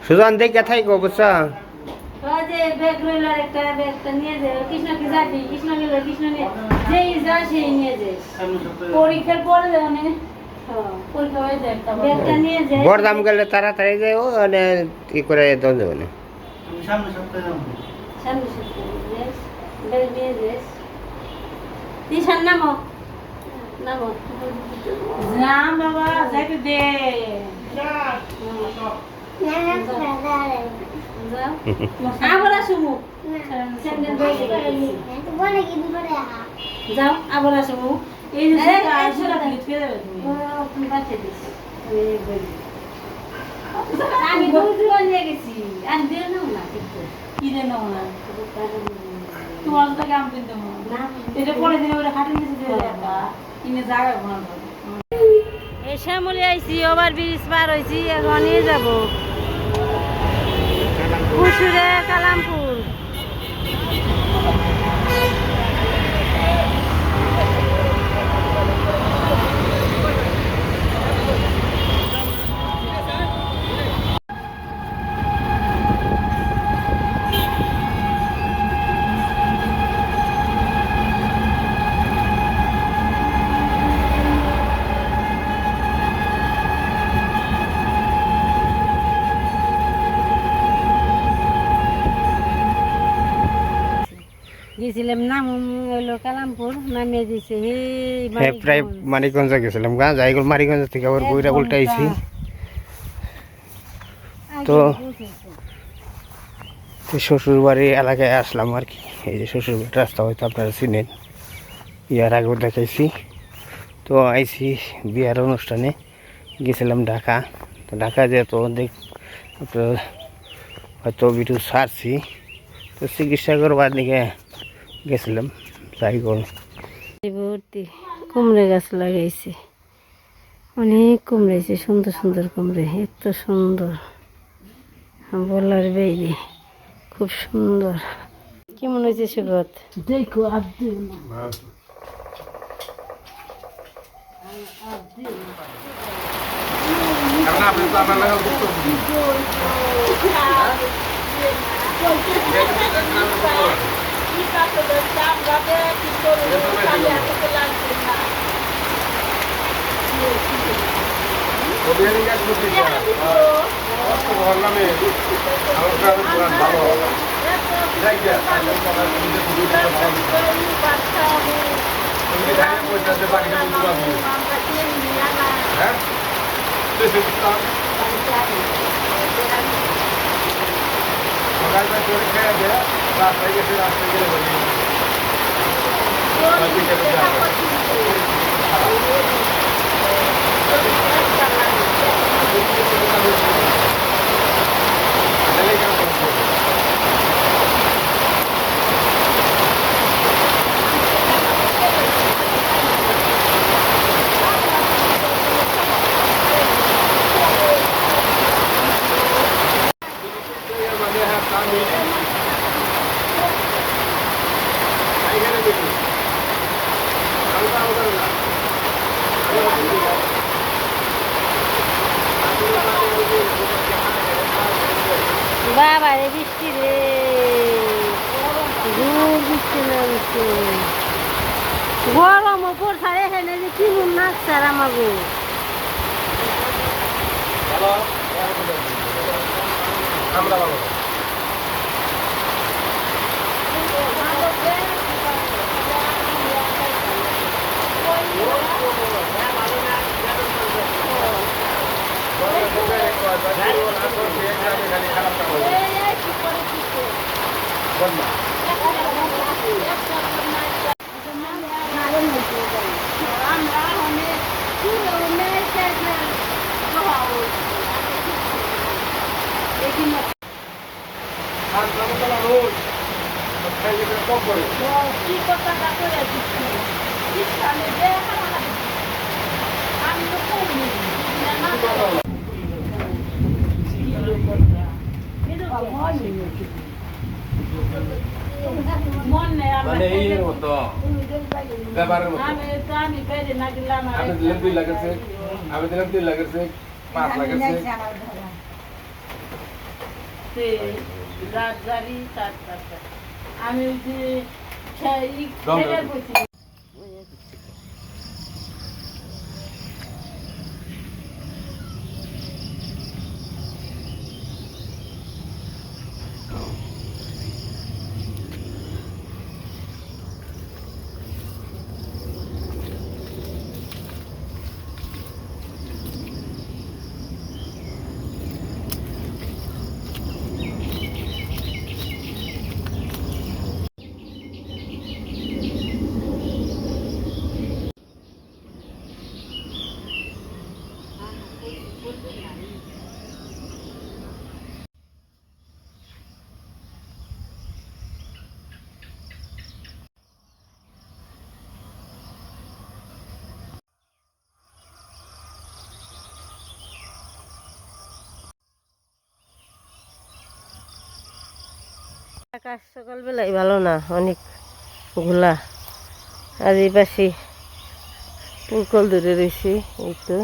সুজন দেখে থাকো বুঝছো? বড়দাম গেলে তাড়াতাড়ি যাই মানে ই করে দন যাবো না। বাবা যাইতে দে আবার আসবো যাও আবার আসবো এই আমি নিয়ে গেছি আর দিয়ে নাও না কিনে নাও না তোমার তো কাম কিনতে না এটা পরে দিনে ওটা খাটে নিচে কিনে জায়গা ঘোরানো এই শ্যামলি আইসি ওভার ব্রিজ পার হয়েছি এখন নিয়ে যাবো কুসুরে কালামপুর। গেছিলাম নাম হইলো কালামপুর নামিয়ে দিছে প্রায় মানিকগঞ্জ গেছিলাম গা যাই মানিকগঞ্জ থেকে আবার বইরা উল্টাইছি। তো শ্বশুর বাড়ি এলাকায় আসলাম আর কি। এই যে শ্বশুর বাড়ির রাস্তা হয়তো আপনারা চিনেন, ইয়ার আগেও দেখাইছি। তো আইসি বিয়ার অনুষ্ঠানে গেছিলাম ঢাকা। তো ঢাকা যেহেতু আপনার হয়তো ভিডিও ছাড়ছি, তো চিকিৎসা করবার দিকে গেছিলাম। যাই ভর্তি কুমড়ে গাছ লাগাইছে, অনেক কুমড়েছে, সুন্দর সুন্দর কুমড়ে, এত সুন্দর বলার বাইরে, খুব সুন্দর। কেমন হয়েছে সুগত? দেখো বাবা রে, বৃষ্টি রে, বৃষ্টি নামছে, গরম ওপর ছাড়ে এখানে যে কি নাচছে আর আমাকে। মন নেই আমার মানে এই মতো ব্যাপারের মতো আমি পেরে না দিলাম আপনি দিলেন 2 লাখের চেক আমি দিলাম 3 লাখের চেক 5 লাখের চেক রাত জারি আমি ওই যে খেলে বসি আকাশ সকালবেলায় ভালো না, অনেক ঘোলা। আর এই পাশে পুরকল ধরে রয়েছে, এই তো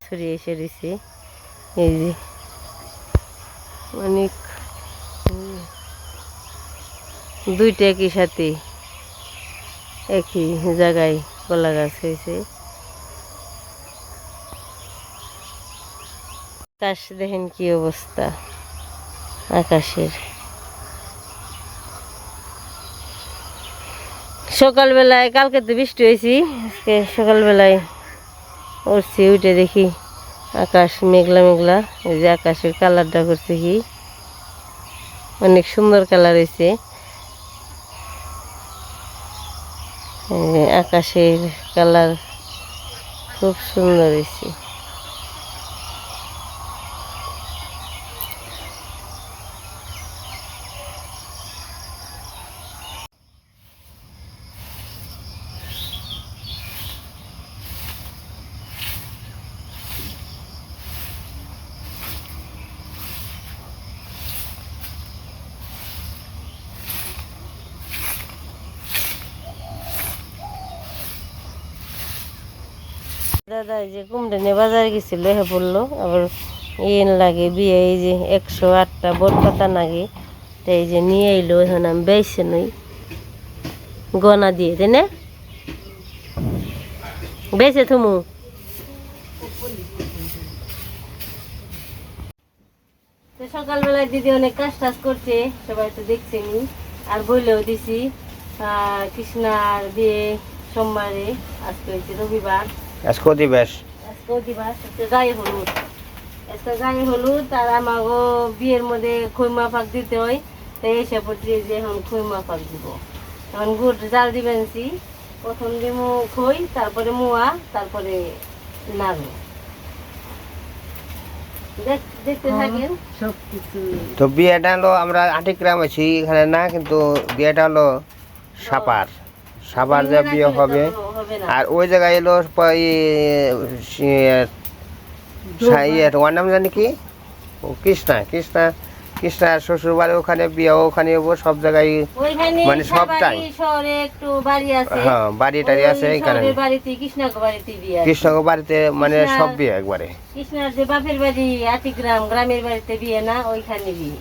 ছড়িয়ে এসে রয়েছে। এই যে অনেক, দুইটা একই সাথে একই জায়গায় কলা গাছ হয়েছে। আকাশ দেখেন কি অবস্থা আকাশের। সকালবেলায়, কালকে তো বৃষ্টি হয়েছি, আজকে সকালবেলায় উঠছি, উঠে দেখি আকাশ মেঘলা মেঘলা। এই যে আকাশের কালারটা করছে কি অনেক সুন্দর কালার হয়েছে। আকাশের কালার খুব সুন্দর হয়েছে। দাদা এই যে কুমড়া নিয়ে বাজারে গেছিল, হে বললো আবার ইয়েন লাগে বিয়ে, এই যে 108টা বট পাতা লাগে, তো এই যে নিয়ে এলো। এখন আমি বেছে নই গনা দিয়ে, তাই না? বেছে থুমু তো। সকালবেলায় দিদি অনেক কাজ টাজ করছে, সবাই তো দেখছেনি, আর বইলেও দিছি কৃষ্ণার বিয়ে সোমবারে, আজকে হচ্ছে রবিবার, আজকে দিবস, আজকে দিবস হচ্ছে গায়ে হলুদ। আজকে গায়ে হলুদ, আর আমাকে বিয়ের মধ্যে খৈমা পাক দিতে হয়, তাই এসে পড়ছি যে এখন খৈমা পাক দিব। এখন গুড় জাল দিবেনছি, প্রথম দিব খই, তারপরে মুয়া, তারপরে নাড়ু। দেখতে থাকেন সব কিছু। তো বিয়েটা হলো আমরা 8 গ্রাম আছি এখানে না, কিন্তু বিয়েটা হলো সাপার যে বিয়ে হবে। আর ওই জায়গায় এলো ওর নাম জানি কি, ও কৃষ্ণার শ্বশুর বাড়ি, ওখানে বিয়ে, ওখানে সব জায়গায় মানে সবটাই হ্যাঁ বাড়ি টাড়ি আছে এখানে। কৃষ্ণগো বাড়িতে মানে সব বিয়ে একবারে, কৃষ্ণার যে বাপের বাড়ি 8 গ্রাম, গ্রামের বাড়িতে বিয়ে না, ওইখানে বিয়ে,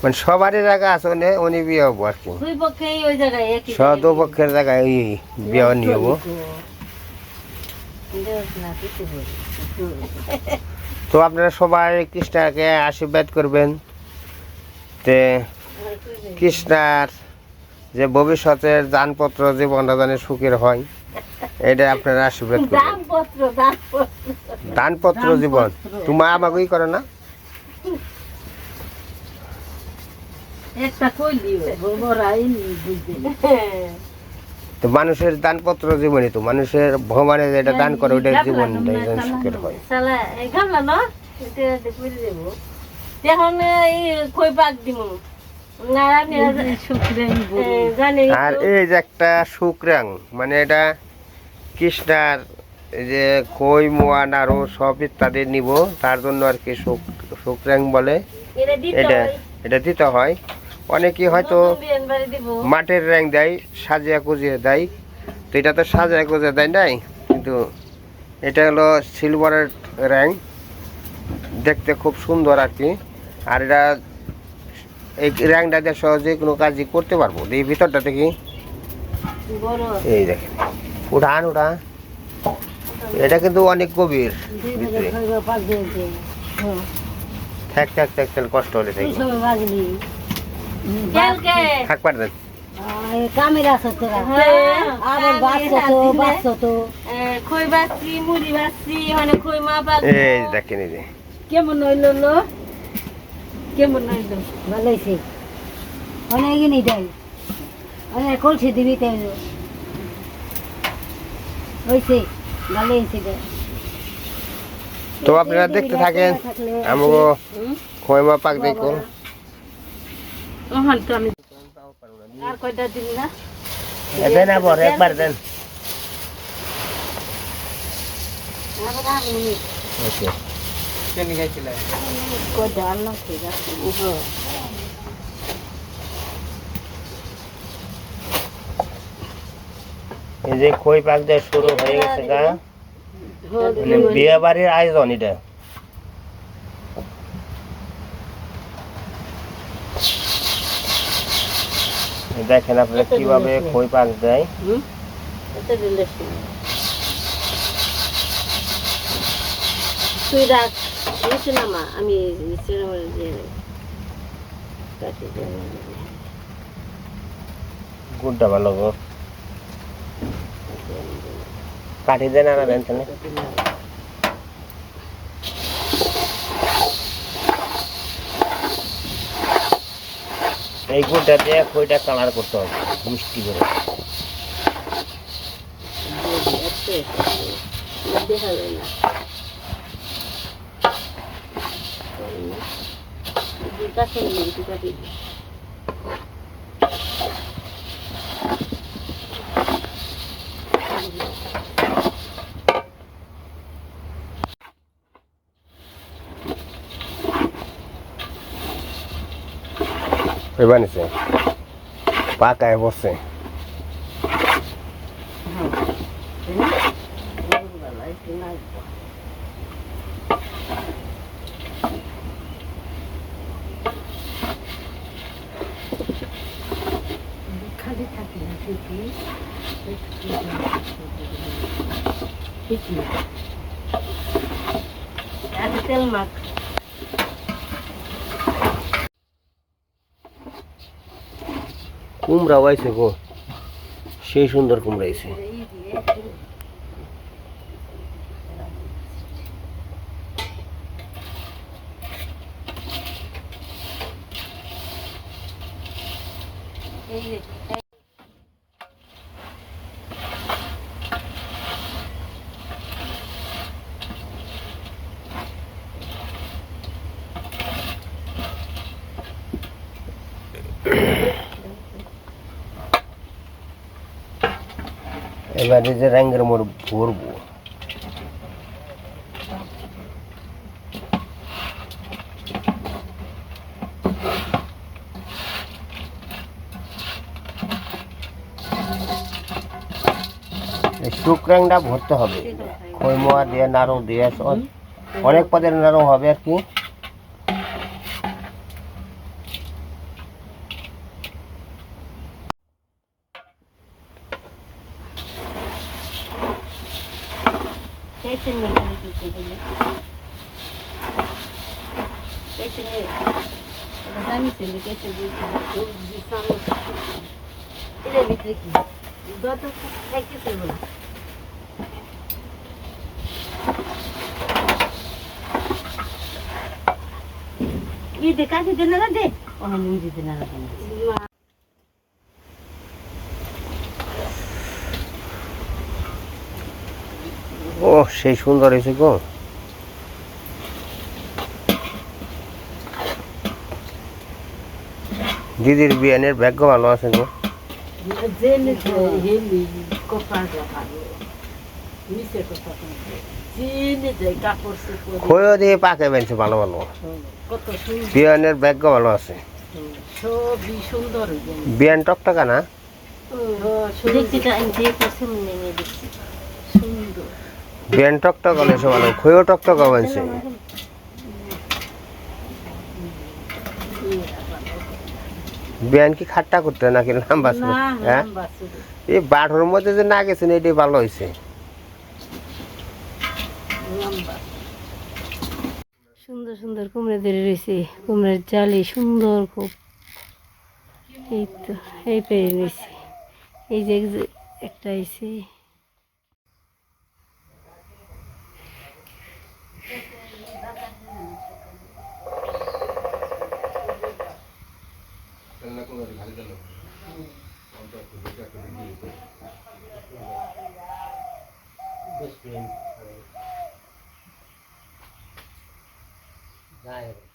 মানে সবারই জায়গা আছে, উনি বিয়ে হবো আর কি। দুই পক্ষেই ওই জায়গায়, সব দু পক্ষের জায়গায় ওই বিয়ে নিয়ে হবো। তো আপনারা সবাই কৃষ্ণাকে আশীর্বাদ করবেন, তে কৃষ্ণার যে ভবিষ্যতের দানপত্র জীবনটা জানে সুখের হয়, এটা আপনারা আশীর্বাদ করবেন। দানপত্র জীবন, তোমার আমাকেই করে না, একটা কই দিও বড়াই বুঝতে তো মানুষের দানপত্র জীবনই তো মানুষের ভগবানের যেটা দান করে ওইটা জীবনটাই যেন সুখের হয়। সালা এই গামলা না এটা করে দেব এখন এই কই পাক দিব না আমি শুকরে জানি আর এই যে একটা শুক্রাং মানে এটা কৃষ্ণার এই যে কই মোয়া নাড়ু সব ইত্যাদি নিব তার জন্য আর কি শুক্রাং বলে এটা দিতে এটা হয় এটা দিতে হয়। অনেকেই হয়তো বিয়ান বাড়ি দিব মাটির র্যাং দেয় সাজিয়া কুজিয়ে দেয়, তো এটা তো সাজিয়া কুজিয়ে দেয় নাই, কিন্তু এটা হলো সিলভারের র্যাং, দেখতে খুব সুন্দর আর কি। আর এটা এই র্যাংটা দিয়ে সহজে কোনো কাজই করতে পারবো। এই ভিতরটা দেখি বড় এই দেখেন উঠান উঠা, এটা কিন্তু অনেক গভীর ভিতরে, পাক দিয়েছে ঠেক ঠেক ঠেক ঠেক কষ্ট হলে থাকি সব বাজলি কালকে থাক পারতেন। কামের আছে তোরা আবার বাচ্চা তো খই বাচ্চি মুড়ি বাচ্চি মানে খই মা পাক এই দেখেন এই যে কেমন হইল লো কেমন হইল ভালো হয়েছে অনেক নিই দেয় অনেক কলসি দিবি তাই হয়েছে ভালো হয়েছে তো আপনারা দেখতে থাকেন আমাকে খয়মা পাক দেখুন। ওখান তো আমি আর কয়টা দিন না দেন আবার একবার দেন। ওকে কয়টা আল্লাহ ঠিক আছে এই যে খই পাক দিয়ে শুরু হয়ে গেছে গা, মানে বিয়ে বাড়ির আয়োজন এটা। দেখেন আপনারা কিভাবে খই পাক দেয়। এটা দিলে তুই রাখ নিচে নামা আমি নিচে দিয়ে কাটি গুড়টা ভালো গো, কাটি দেন আর দেন তাহলে। এই গুড়টা দিয়ে খইটা কালার করতে হবে মিষ্টি করে। দেখা যায় না কাছে কাটি এবার নিছে পাকায় বসে খালি থাকি না তেল মাখ কুমড়া আইছে গো, সেই সুন্দর কুমড়া আইছে। এবারে যে রঙের মোর ভরবো, শুক্রাংটা ভরতে হবে খই মোয়া দিয়ে নাড়ু দিয়ে অনেক পদের নাড়ু হবে আর কি। কাছে দিলে না দে অনেক দিতে না ও সেই সুন্দর হয়েছে গো। দিদির বিয়ানের ভাগ্য ভালো আছে গো। জেনে হেলি কপাল রাখালো নিচে কথা জেনে যায় কাপড় চোপড় খয়ও দিয়ে পাকে বেনছে ভালো ভালো। কত সুন্দর বিয়ানের ভাগ্য ভালো আছে। সবই সুন্দর বিয়ান টকটকা না? দেখছি দেখছি নেমে দেখছি সুন্দর বিয়ান টকটক হলে সে ভালো, খয়ও টকটকা বেনছে। বিয়ান কি খাট্টা করতে নাকি লম্বা ছিল? হ্যাঁ, এই বাঠোর মধ্যে যে না গেছেন এটাই ভালো হয়েছে। সুন্দর সুন্দর কুমড়া ধরে রয়েছে, কুমড়ার জালি সুন্দর খুব। এই তো এই পেরে নিয়েছি, এই যে একটা আইছে। যাই হোক।